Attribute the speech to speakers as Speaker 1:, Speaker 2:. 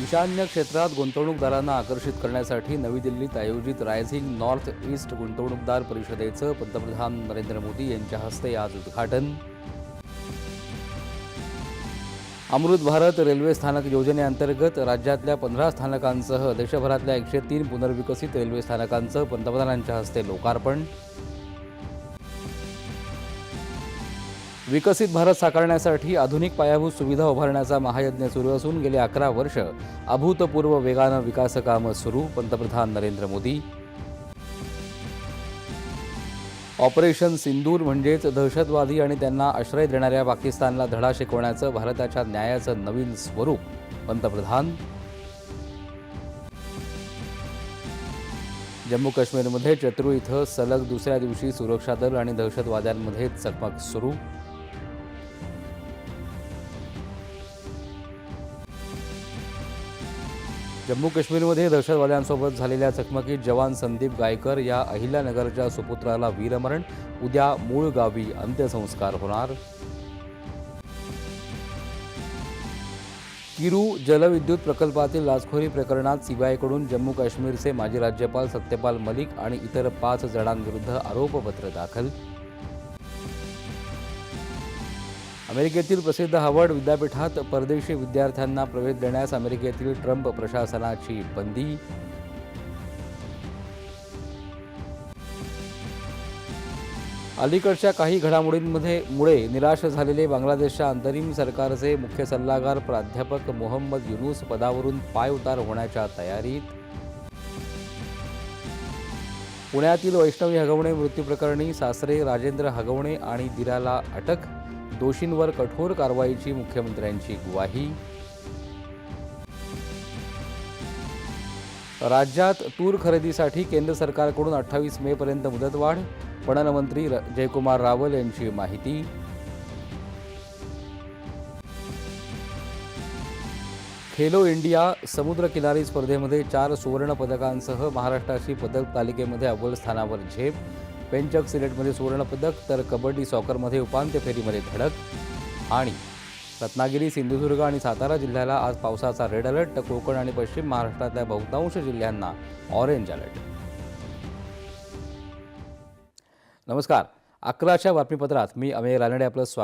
Speaker 1: ईशान्य क्षेत्रात गुंतवणूकदारांना आकर्षित करण्यासाठी नवी दिल्लीत आयोजित रायझिंग नॉर्थ ईस्ट गुंतवणूकदार परिषदेचं पंतप्रधान नरेंद्र मोदी यांच्या हस्ते आज उद्घाटन। अमृत भारत रेल्वे स्थानक योजनेअंतर्गत राज्यातल्या 15 स्थानकांसह देशभरातल्या 103 पुनर्विकसित रेल्वे स्थानकांचं पंतप्रधानांच्या हस्ते लोकार्पण। विकसित भारत साकारण्यासाठी आधुनिक पायाभूत सुविधा उभारण्याचा महायज्ञ सुरू असून गेली 11 वर्ष अभूतपूर्व वेगानं विकासकामं सुरू, पंतप्रधान नरेंद्र मोदी। ऑपरेशन सिंदूर म्हणजेच दहशतवादी आणि त्यांना आश्रय देणाऱ्या पाकिस्तानला धडा शिकवण्याचं भारताच्या न्यायाचं नवीन स्वरूप, पंतप्रधान। जम्मू काश्मीरमध्ये चत्रू इथं सलग दुसऱ्या दिवशी सुरक्षा दल आणि दहशतवाद्यांमध्ये चकमक सुरू। जम्मू काश्मीरमध्ये दहशतवाद्यांसोबत झालेल्या चकमकीत जवान संदीप गायकर या अहिल्यानगरच्या सुपुत्राला वीरमरण, उद्या मूळ गावी अंत्यसंस्कार होणार। किरू जलविद्युत प्रकल्पातील लाचखोरी प्रकरणात सीबीआयकडून जम्मू काश्मीरचे माजी राज्यपाल सत्यपाल मलिक आणि इतर 5 जणांविरुद्ध आरोपपत्र दाखल। अमेरिकेतील प्रसिद्ध हार्वर्ड विद्यापीठात परदेशी विद्यार्थ्यांना प्रवेश देण्यास अमेरिकेतील ट्रम्प प्रशासनाची बंदी। अलीकडच्या काही घडामोडींमुळे निराश झालेले बांगलादेशच्या अंतरिम सरकारचे मुख्य सल्लागार प्राध्यापक मोहम्मद युनूस पदावरून पायउतार होण्याच्या तयारीत। पुण्यातील वैष्णवी हगवणे मृत्यूप्रकरणी सासरे राजेंद्र हगवणे आणि दिराला अटक, दोषींवर कठोर कारवाईची मुख्यमंत्र्यांची ग्वाही। राज्यात तूर खरेदीसाठी केंद्र सरकारकडून 28 मे पर्यंत मुदतवाढ, पणन मंत्री जयकुमार रावल यांची माहिती। खेलो इंडिया समुद्र किनारी स्पर्धेमध्ये 4 सुवर्ण पदकांसह महाराष्ट्राची पदक तालिकेमध्ये अव्वल स्थानावर झेप। पेंचक सिलेटमध्ये सुवर्णपदक तर कबड्डी सॉकरमध्ये उपांत्य फेरीमध्ये धडक। आणि रत्नागिरी, सिंधुदुर्ग आणि सातारा जिल्ह्याला आज पावसाचा रेड अलर्ट, तर कोकण आणि पश्चिम महाराष्ट्रातल्या बहुतांश जिल्ह्यांना ऑरेंज अलर्ट। नमस्कार, 11च्या बातमीपत्रात मी अमेय रानडे आपलं स्वागत